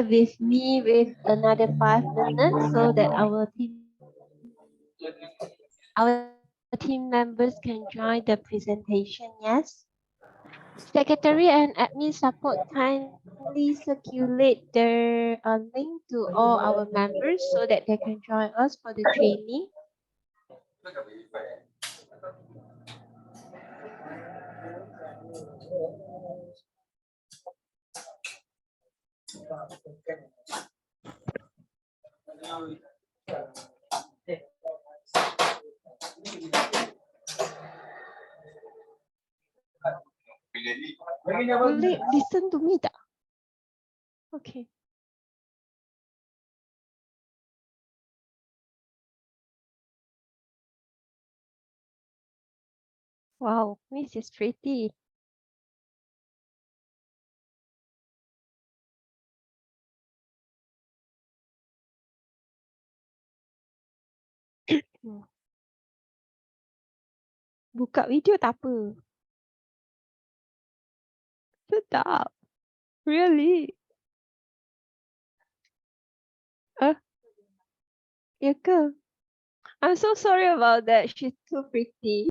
with me with another 5 minutes so that our team members can join the presentation. Yes. Secretary and admin support kindly circulate their link to all our members so that they can join us for the training. Boleh listen to me tak? Okay. Wow, Miss is pretty. Buka video tak apa. Sedap. Really? Ya ke? I'm so sorry about that. She's too pretty.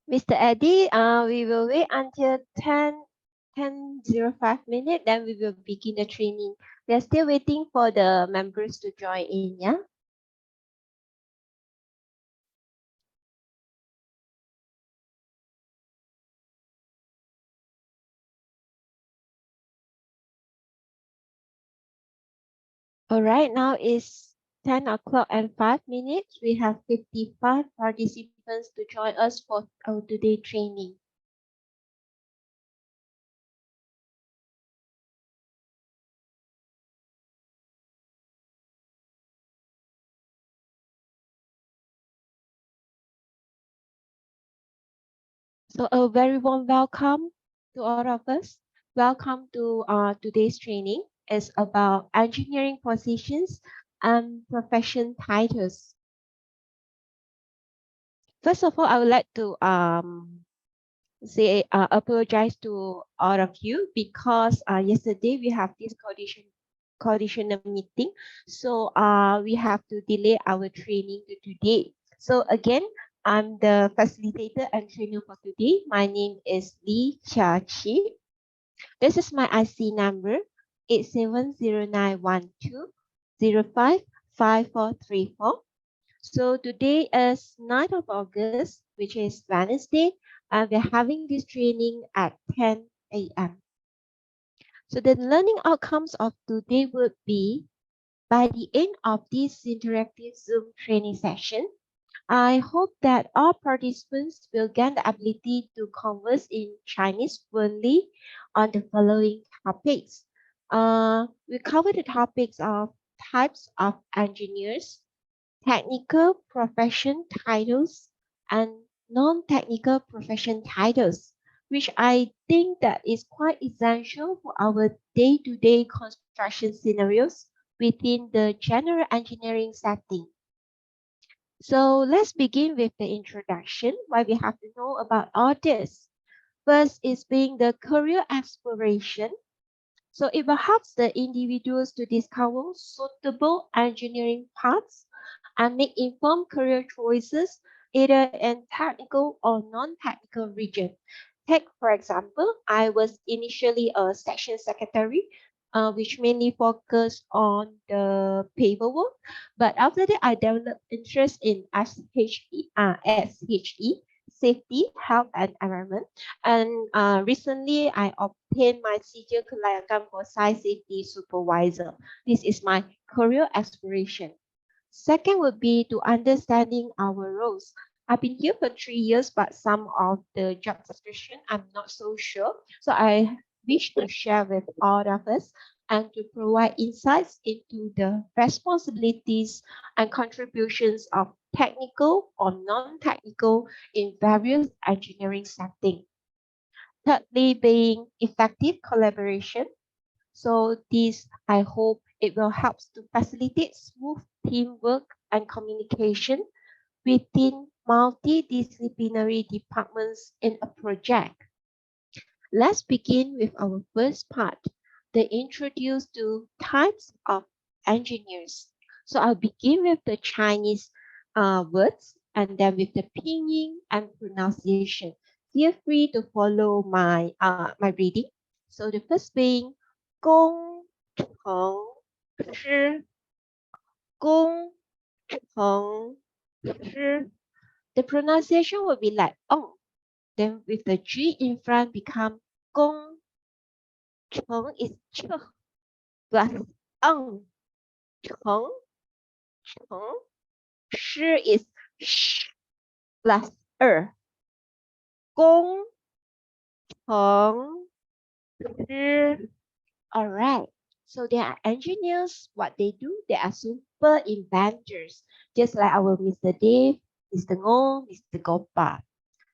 Mr. Eddie, we will wait until 10:05, then we will begin the training. We are still waiting for the members to join in, yeah? All right, now it's 10 o'clock and 5 minutes. We have 55 participants to join us for our today training. So a very warm welcome to all of us. Welcome to today's training. It's about engineering positions and profession titles. First of all, I would like to say apologize to all of you because yesterday we have this conditional meeting, so we have to delay our training to today. So again, I'm the facilitator and trainer for today. My name is Lee Chia Chi. This is my IC number 870912055434. So today is 9th of August, which is Wednesday, and we're having this training at 10 a.m. So the learning outcomes of today would be, by the end of this interactive Zoom training session, I hope that all participants will gain the ability to converse in Chinese fluently on the following topics. We cover the topics of types of engineers, technical profession titles, and non-technical profession titles, which I think that is quite essential for our day-to-day construction scenarios within the general engineering setting. So let's begin with the introduction, why we have to know about all this. First is being the career exploration. So it will help the individuals to discover suitable engineering paths and make informed career choices either in technical or non-technical region. Take, for example, I was initially a section secretary, which mainly focused on the paperwork. But after that, I developed interest in SHE, safety, health, and environment. And recently, I obtained my CJ Kelayakan for site safety supervisor. This is my career aspiration. Second would be to understanding our roles. I've been here for 3 years, but some of the job description I'm not so sure. So I wish to share with all of us and to provide insights into the responsibilities and contributions of technical or non-technical in various engineering settings. Thirdly, being effective collaboration. So this, I hope it will help to facilitate smooth teamwork and communication within multidisciplinary departments in a project. Let's begin with our first part, the introduce to types of engineers. So I'll begin with the Chinese words and then with the pinyin and pronunciation. Feel free to follow my reading. So the first being 工程师，工程师. The pronunciation will be like oh, then with the G in front become 工程 is ch plus 程程师 is sh plus 工程师. All right. So they are engineers. What they do, they are super inventors, just like our Mr. Dave, Mr. Ngô, Mr. Gopa.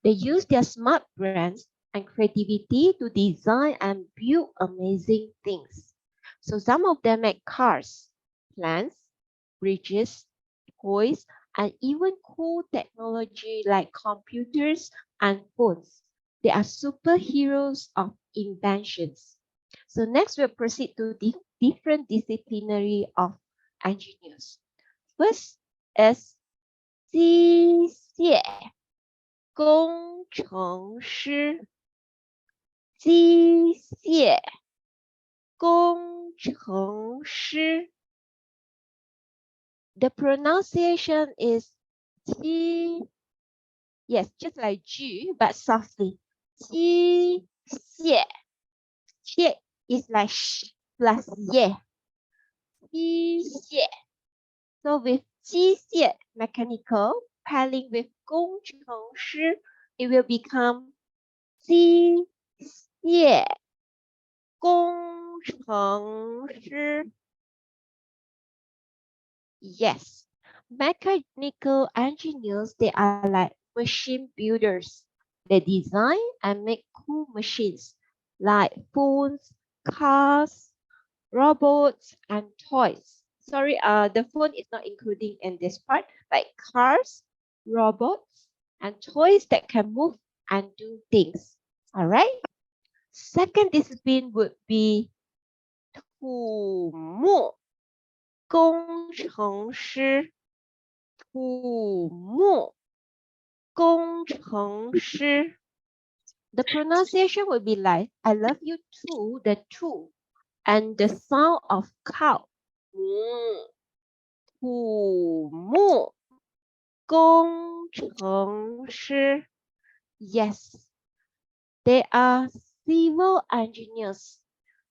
They use their smart brains and creativity to design and build amazing things. So some of them make cars, plants, bridges, toys, and even cool technology like computers and phones. They are superheroes of inventions. So next we'll proceed to the different disciplinary of engineers. First is 机械工程师，机械工程师. The pronunciation is 机, yes, just like G, but softly. 机械, 械 is like sh plus ye. 机械. So with 机械 mechanical pairing with 工程师, it will become 机械工程师. Yes, mechanical engineers, they are like machine builders. They design and make cool machines like phones, cars, robots, and toys. Sorry, the phone is not including in this part, like cars, robots, and toys that can move and do things. All right. Second discipline would be 土木工程师。土木工程师。The pronunciation will be like I love you too, the two, and the sound of cow. 土木工程师. Yes, they are civil engineers.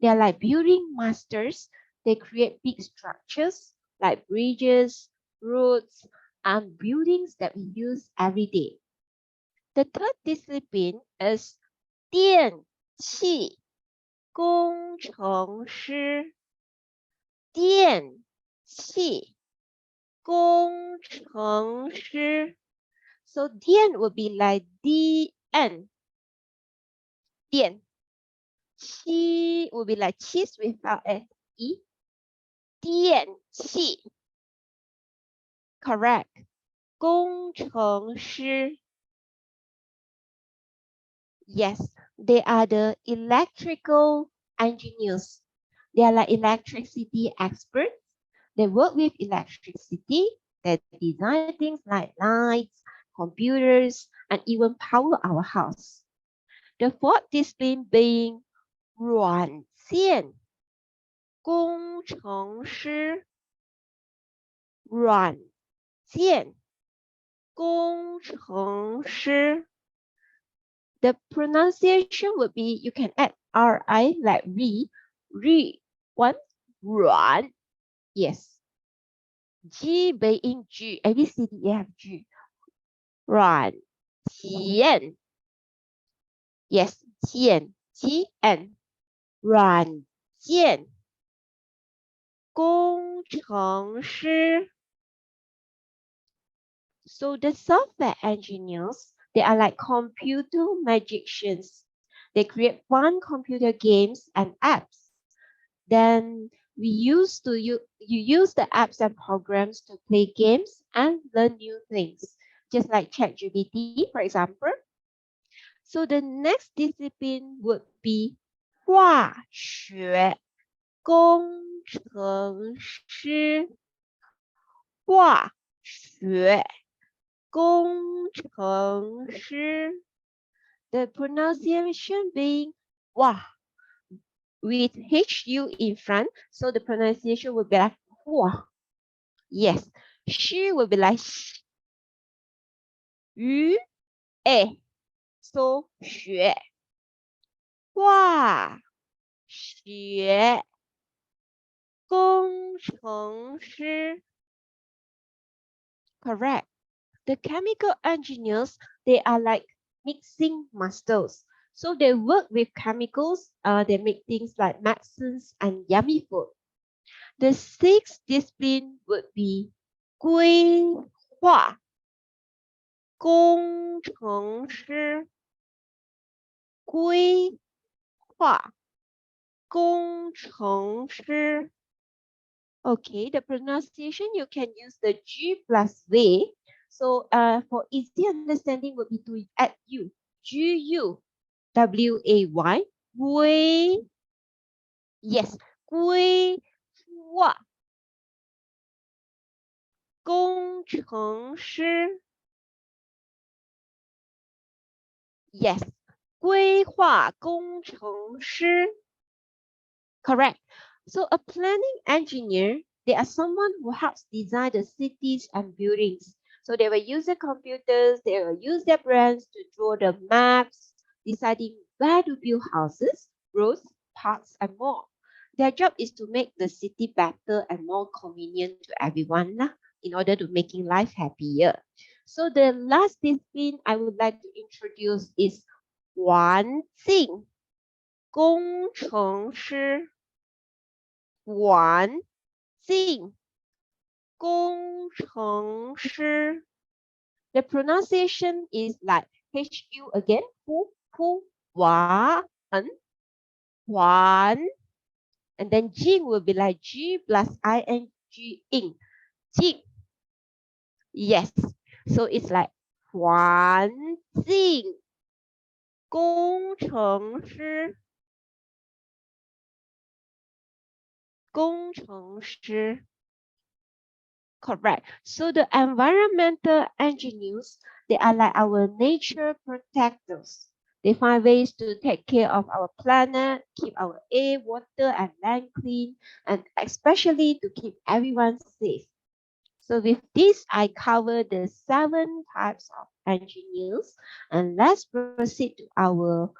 They are like building masters. They create big structures like bridges, roads, and buildings that we use every day. The third discipline is 电气工程师。电气工程师。So 电 would be like DN. 电。气 would be like cheese without E. 电气。Correct. 工程师. Yes, they are the electrical engineers. They are like electricity experts. They work with electricity. They design things like lights, computers, and even power our house. The fourth discipline being 软件工程师。软件工程师。The pronunciation would be, you can add RI like re, one, 软. Yes. G being G, A, B, C, D, E, F, G. 软件. Yes, 件, G-N. 软件工程师. So the software engineers, they are like computer magicians. They create fun computer games and apps. Then you use the apps and programs to play games and learn new things, just like ChatGPT, for example. So the next discipline would be 化学工程师。化学工程师. The pronunciation being 哇 with HU in front, so the pronunciation will be like 哇. Yes, she will be like 鱼 A. So 学化学工程师. Correct. The chemical engineers, they are like mixing masters. So they work with chemicals. They make things like medicines and yummy food. The sixth discipline would be 规划工程师。规划工程师. Okay, the pronunciation, you can use the G plus V. So for easy understanding would be to add U. G-U-W-A-Y. 规. Yes, 规划工程师. Yes, 规划工程师. Correct. So a planning engineer, they are someone who helps design the cities and buildings. So they will use the computers, they will use their brains to draw the maps, deciding where to build houses, roads, parks, and more. Their job is to make the city better and more convenient to everyone in order to making life happier. So the last discipline I would like to introduce is 环境工程师。环境工程师. The pronunciation is like HU again. Hu, Wan, Huan. And then Jing will be like G plus ing, ing. Jing. Yes. So it's like 环境工程师，工程师。Correct. So the environmental engineers, they are like our nature protectors. They find ways to take care of our planet, keep our air, water, and land clean, and especially to keep everyone safe. So with this, I cover the 7 types of engineers, and let's proceed to our.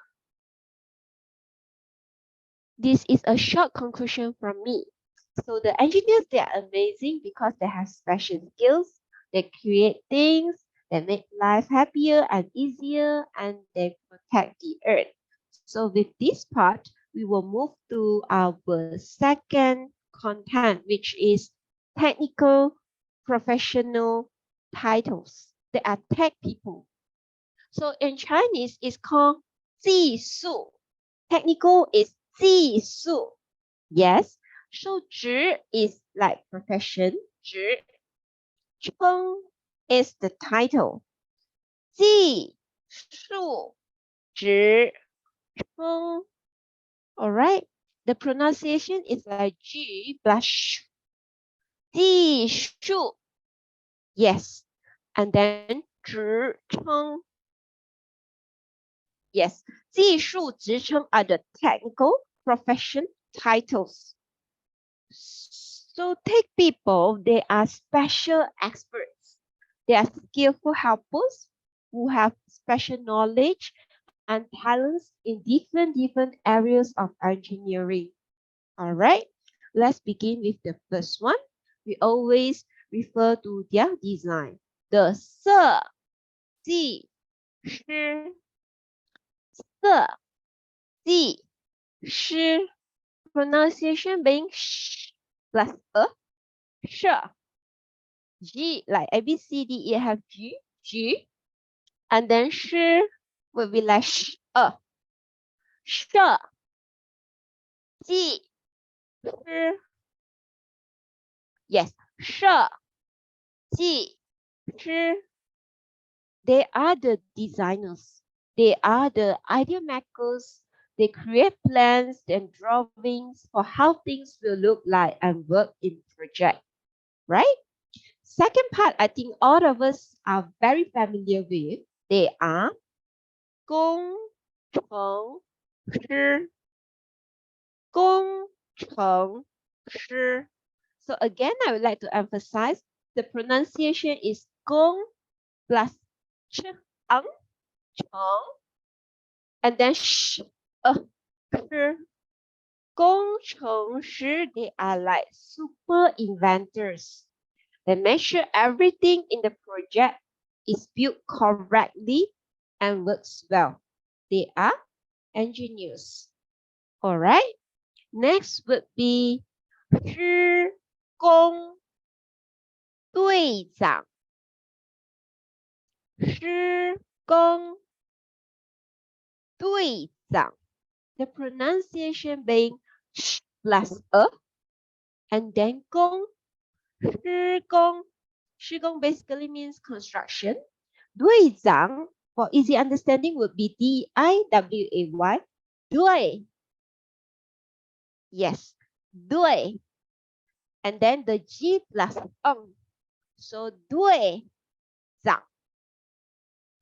This is a short conclusion from me. So the engineers, they are amazing because they have special skills. They create things, they make life happier and easier, and they protect the earth. So with this part, we will move to our second content, which is technical professional titles. They are tech people. So in Chinese, it's called 技术. Technical is 技术. Yes. So 职 is like profession. 职. 称 is the title. 技术职称. Alright. The pronunciation is like G plus sh. 技术. Yes. And then 职称. Yes. 技术职称 are the technical profession titles. So tech people, they are special experts. They are skillful helpers who have special knowledge and talents in different areas of engineering. All right, let's begin with the first one. We always refer to their design. The 设计师，设计师 pronunciation being sh plus a, 设 G like A B C D E F G G, and then 师 will be like sh 设计师 yes 设计师 they are the designers, they are the idea makers, they create plans and drawings for how things will look like and work in project, right? Second part, I think all of us are very familiar with. They are 工程师，工程师. So again, I would like to emphasize the pronunciation is 工 plus ch, ang, 程, and then sh, 师. 工程师, they are like super inventors. They make sure everything in the project is built correctly and works well. They are engineers. All right. Next would be 施工队长。施工队长. The pronunciation being sh plus a, and then 工. 施工. 施工 basically means construction. 队长 for easy understanding would be D-I-W-A-Y. 队. Yes, 队. And then the G plus so 队长.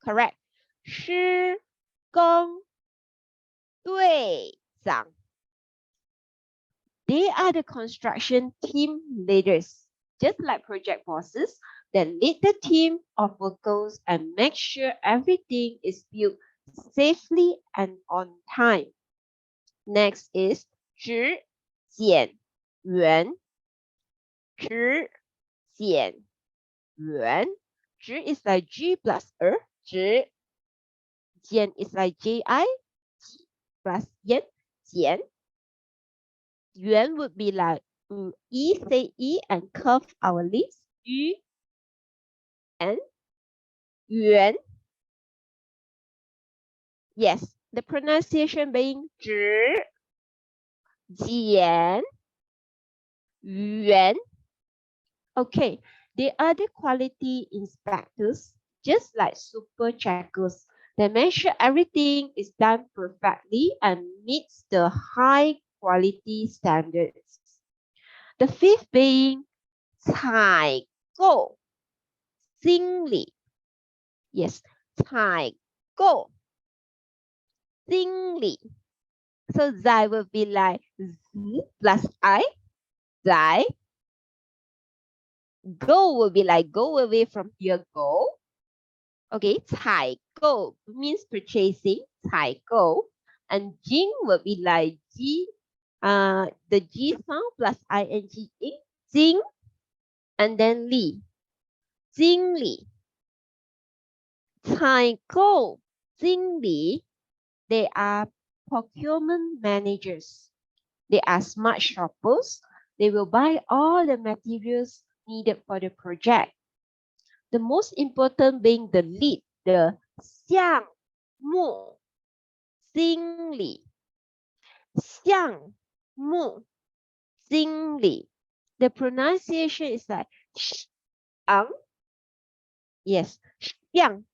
Correct. 施工队长. They are the construction team leaders, just like project bosses that lead the team of workers and make sure everything is built safely and on time. Next is 质检员。质检员. 质 is like G plus 质. 检 is like J-I plus 言. 检. Yuan would be like E, say E and curve our lips. Yu and Yuan. Yes, the pronunciation being 直、简、圆. Okay, they are the quality inspectors, just like super checkers. They make sure everything is done perfectly and meets the high quality standards. The fifth being 采购经理. Yes, 采购经理. So Zai will be like Z plus I, Zai. Go will be like go away from here, go. Okay, 采购 means purchasing, 采购. And Jing will be like G, the G sound plus ing, Jing. And then Li, 经理. 采购经理, they are procurement managers. They are smart shoppers. They will buy all the materials needed for the project. The most important being the lead, the 项目经理. 项目经理. The pronunciation is like ang. Yes, 项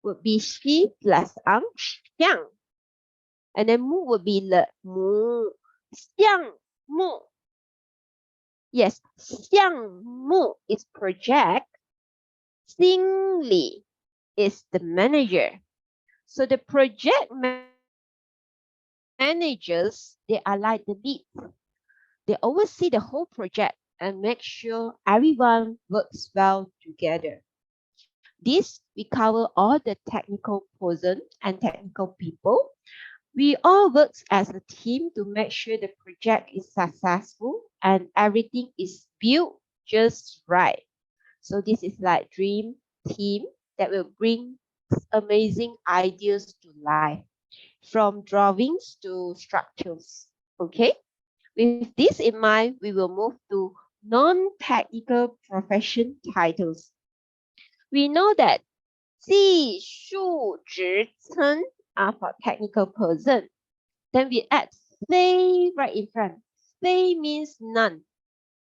would be she plus ang, 项. And then mu would be the mu, 项目. Yes, 项目 is project. 经理 is the manager. So the project managers, they are like the lead. They oversee the whole project and make sure everyone works well together. This, we cover all the technical person and technical people. We all work as a team to make sure the project is successful and everything is built just right. So this is like dream team that will bring amazing ideas to life, from drawings to structures. Okay, with this in mind, we will move to non-technical profession titles. We know that 技术职称 are for technical person. Then we add 非 right in front. 非 means none.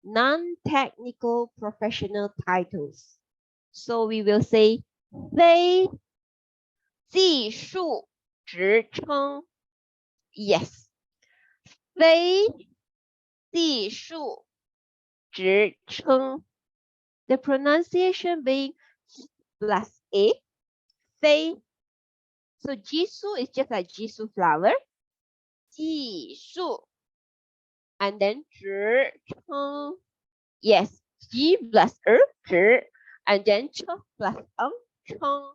Non-technical professional titles. So we will say 非技术职称. Yes. 非技术职称. The pronunciation being plus a, 非. So Jisoo is just like Jisoo flower. 技术 and then 职称. Yes, G plus 职 and then ch plus 称.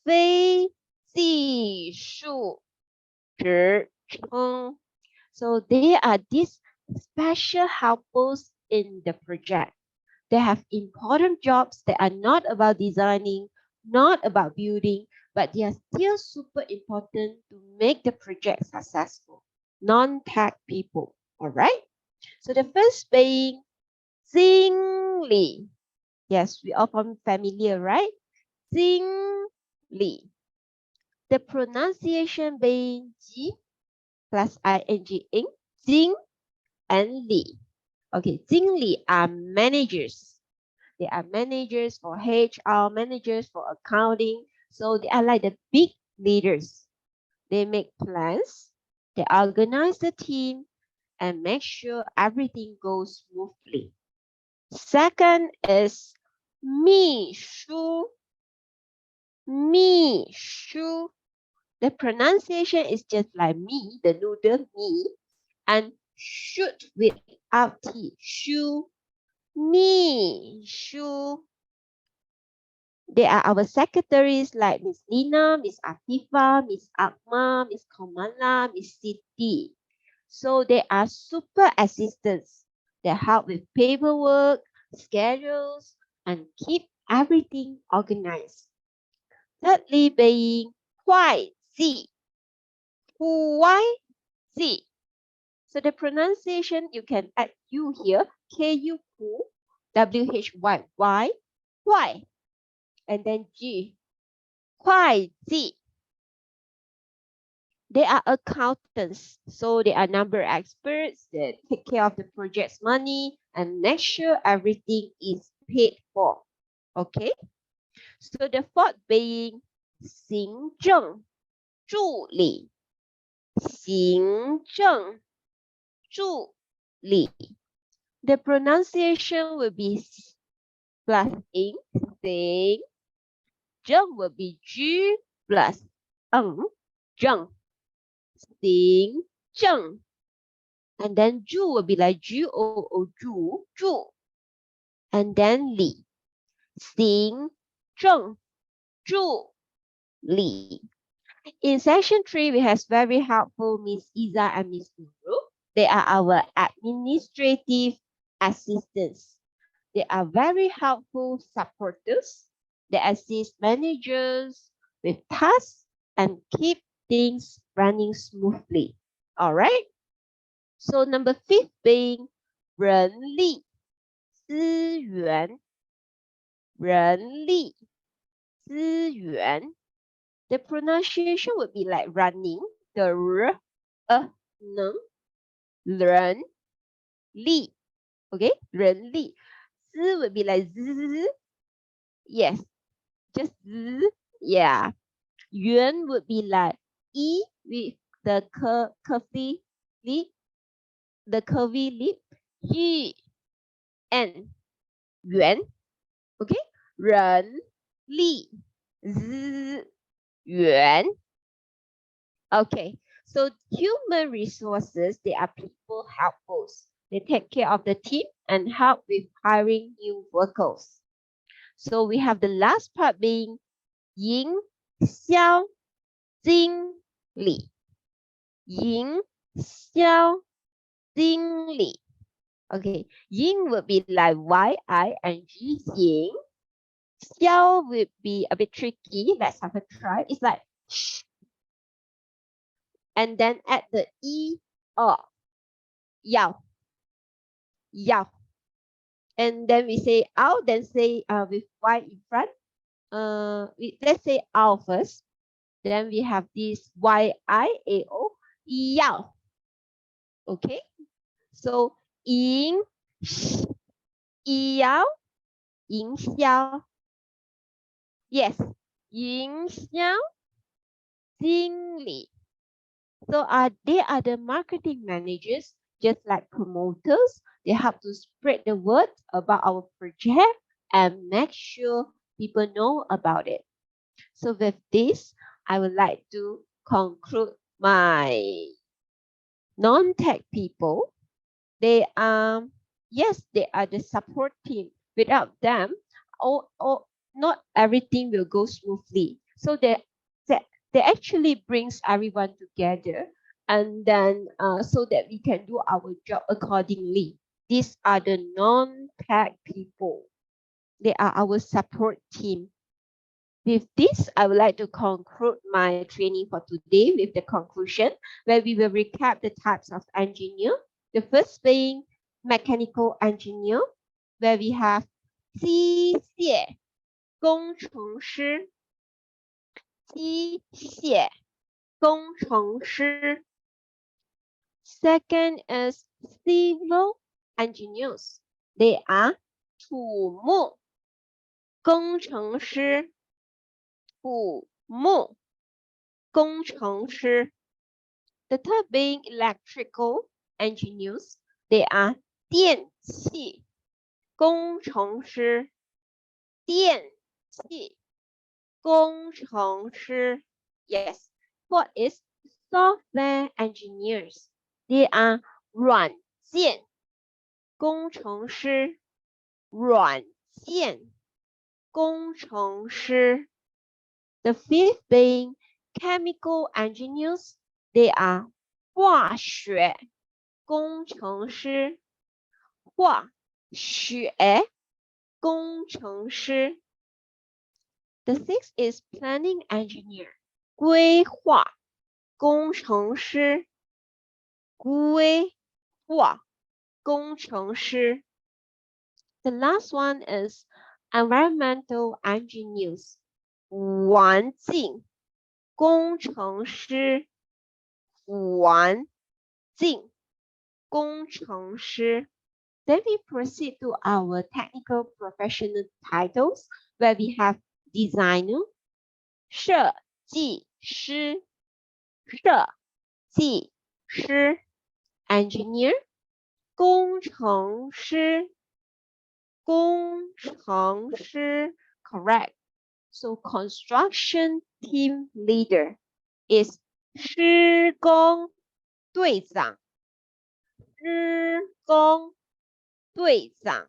非技术职称. So they are these special helpers in the project. They have important jobs that are not about designing, not about building, but they are still super important to make the project successful. Non-tech people, all right? So the first being 经理. Yes, we all familiar, right? 经理. The pronunciation being G plus ing, ing, 经 and li. Okay, 经理 are managers. They are managers for HR, managers for accounting. So they are like the big leaders. They make plans, they organize the team, and make sure everything goes smoothly. Second is 秘书. 秘书. The pronunciation is just like me, the noodle me, and shoot without T. 书. 秘书. They are our secretaries like Miss Lina, Miss Atifa, Miss Akma, Miss Kamala, Miss Siti. So they are super assistants. They help with paperwork, schedules, and keep everything organized. Thirdly, being 会计. 会计. So the pronunciation, you can add U here, K-U, W-H-Y, Y, Y. And then G, 会计. They are accountants, so they are number experts that take care of the project's money and make sure everything is paid for. Okay, so the fourth being 行政助理，行政助理。The pronunciation will be plus ing, sing. 正 will be G plus zheng, 行正. And then 助 will be like G-O-O, 助. And then 理, 行正助理. In section 3, we have very helpful Miss Iza and Miss Nurul. They are our administrative assistants. They are very helpful supporters. They assist managers with tasks and keep things running smoothly. All right. So number 5 being 人力资源，人力资源。The pronunciation would be like running, the r, n, 人力, okay, 人力. Z would be like z, yes, just z, yeah. Yuan would be like e with the curvy lip, the curvy lip. Yi, n, yuan, okay. 人力资源. Okay, so human resources, they are people helpers. They take care of the team and help with hiring new workers. So we have the last part being 营销经理，营销经理. Okay, 营 would be like Y-I-N-G, 营. Xiao would be a bit tricky. Let's have a try. It's like sh. And then add the E, yao, yao. And then we say ao, then say with Y in front. Let's say ao first. Then we have this Y-I-A-O, yao. Okay. So 营yao, 营销. Yes, 营销经理. So they are the marketing managers, just like promoters. They help to spread the word about our project and make sure people know about it. So with this, I would like to conclude my non-tech people. They are, yes, they are the support team. Without them, not everything will go smoothly. So they actually brings everyone together, and then so that we can do our job accordingly. These are the non-tech people. They are our support team. With this, I would like to conclude my training for today with the conclusion, where we will recap the types of engineer. The first being mechanical engineer, where we have 机械工程师，机械工程师. Second is civil engineers. They are 土木工程师，土木工程师. The third being electrical engineers. They are 电气工程师，电气工程师. Yes. Fourth is software engineers. They are 软件工程师，软件工程师. The fifth being chemical engineers. They are 化学工程师，化学工程师. The sixth is planning engineer. 规划工程师，规划工程师. The last one is environmental engineers. 环境工程师，完进工程师. Then we proceed to our technical professional titles where we have designer, 设计师, 设计师, engineer, 工程师, 工程师, correct. So construction team leader is 施工队长，施工队长。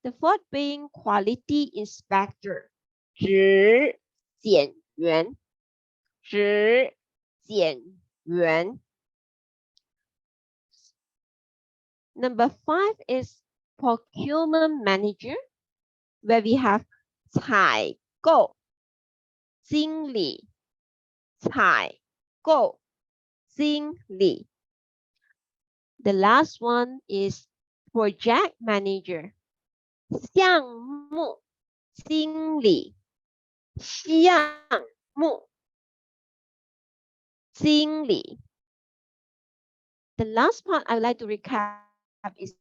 The fourth being quality inspector, 质检员，质检员。Number 5 is procurement manager, where we have 采购经理，采购经理。The last one is project manager, 项目经理，项目经理。The last part I would like to recap is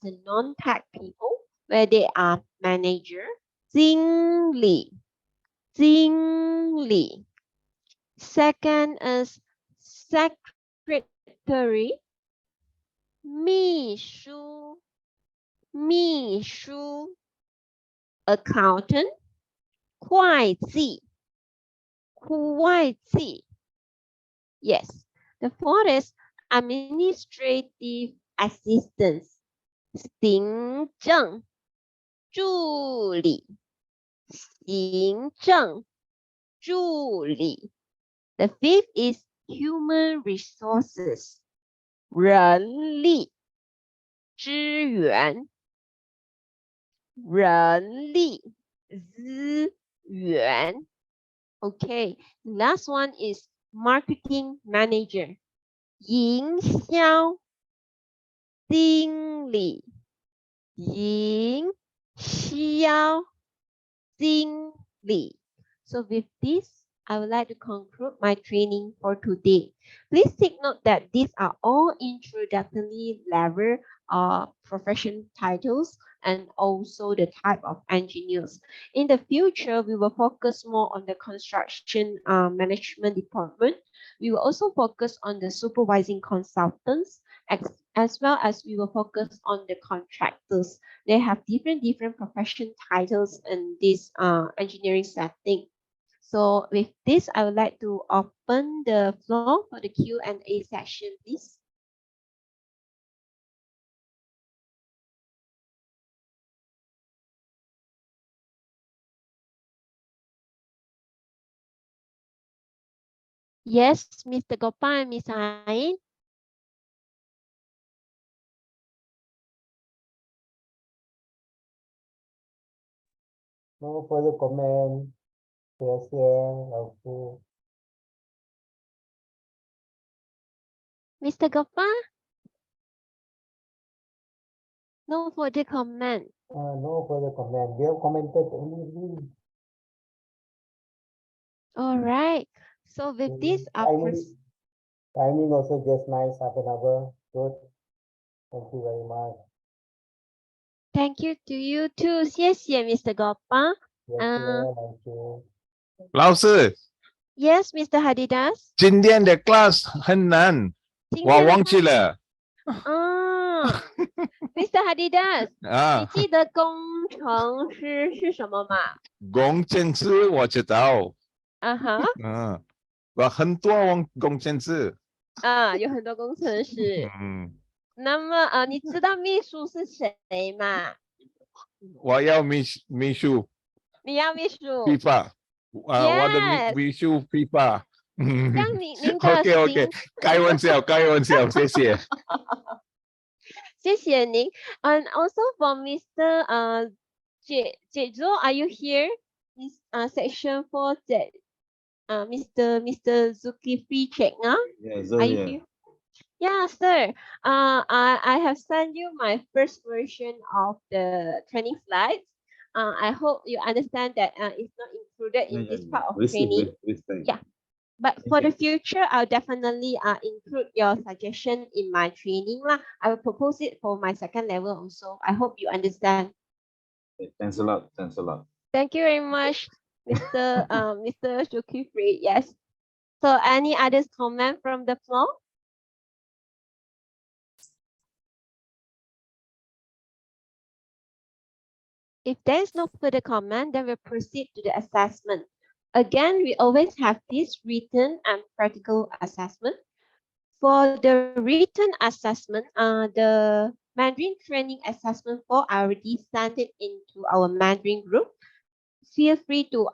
the non-tech people, where they are manager, 经理，经理。Second is secretary, 秘书，秘书。Accountant, 会计，会计。Yes. The fourth is administrative assistance, 行政助理，行政助理。The fifth is human resources, 人力资源，人力资源。Okay, last one is marketing manager, 营销经理，营销经理。So with this, I would like to conclude my training for today. Please take note that these are all introductory level profession titles and also the type of engineers. In the future, we will focus more on the construction management department. We will also focus on the supervising consultants as well as we will focus on the contractors. They have different profession titles in this engineering setting. So with this, I would like to open the floor for the Q&A session, please. Yes, Mr. Gopal and Ms. Ain. No further comment. 谢谢老师。Mr. Gopal? No further comment. No further comment. We have commented only. All right. So with this, timing also just nice, half an hour. Good. Thank you very much. Thank you to you too. 谢谢 Mr. Gopal. 谢谢老师。老师， Yes, Mr. Hadidas. 今天的 class 很难，我忘记了。Mr. Hadidas, 啊，你记得工程师是什么吗？工程师我知道。我很多工程师。有很多工程师。那么你知道秘书是谁吗？我要秘书。你要秘书。FIFA， 我的秘书 FIFA。像您的 OK， 开玩笑，谢谢。谢谢您。And also for Mr. Jezo, are you here? This section 4, Mr. Zulkifli Chekna. Yes, are you here? Yeah, sir. I have sent you my first version of the training slides. I hope you understand that it's not included in this part of training. Yeah. But for the future, I'll definitely include your suggestion in my training lah. I will propose it for my second level also. I hope you understand. Okay, thanks a lot. Thanks a lot. Thank you very much, Mr. Mr. Zulkifli. Yes. So any others comment from the floor? If there is no further comment, then we'll proceed to the assessment. Again, we always have this written and practical assessment. For the written assessment, the Mandarin training assessment for I already sent it into our Mandarin group. Feel free to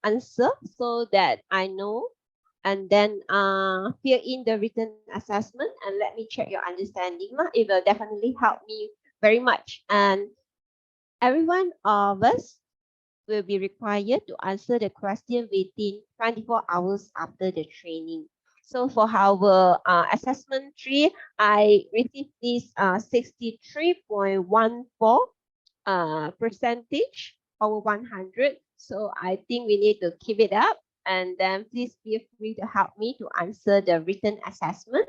answer so that I know, and then fill in the written assessment and let me check your understanding. It will definitely help me very much. And every one of us will be required to answer the question within 24 hours after the training. So for our assessment 3, I received this 63.14 percentage over 100. So I think we need to keep it up. And then please feel free to help me to answer the written assessment.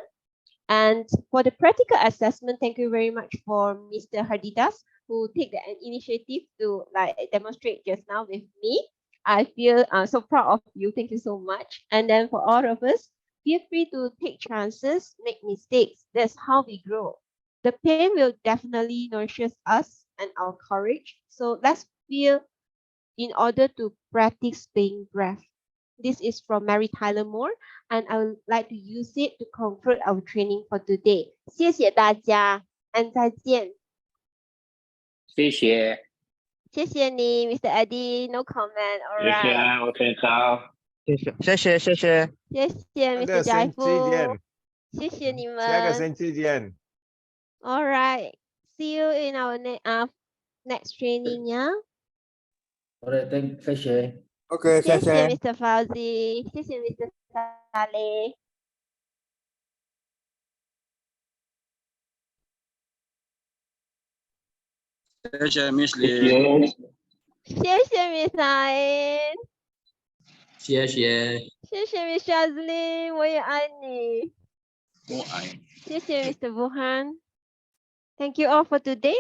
And for the practical assessment, thank you very much for Mr. Hardidas, who take the initiative to demonstrate just now with me. I feel so proud of you. Thank you so much. And then for all of us, feel free to take chances, make mistakes. That's how we grow. The pain will definitely nourishes us and our courage. So let's feel in order to practice being brave. This is from Mary Tyler Moore, and I would like to use it to conclude our training for today. 谢谢大家，再见。谢谢。谢谢你 ，Mr. Eddie. No comment. All 谢谢 right. ，OK，好。谢谢，谢谢，谢谢。谢谢 Mr. 下个星期 Jai 见 Fu. 谢谢你们。下个星期见。 All right. See you in our next training. Yeah. 好的，谢谢。 OK，谢谢谢谢。 Mr. Fauzi. 谢谢 Mr. Saleh. 谢谢 Miss Lee。谢谢 Miss Ain. 谢谢。谢谢 Miss Shazlin. 我也爱你。我爱。谢谢 Mr. Wuhan. Thank you all for today.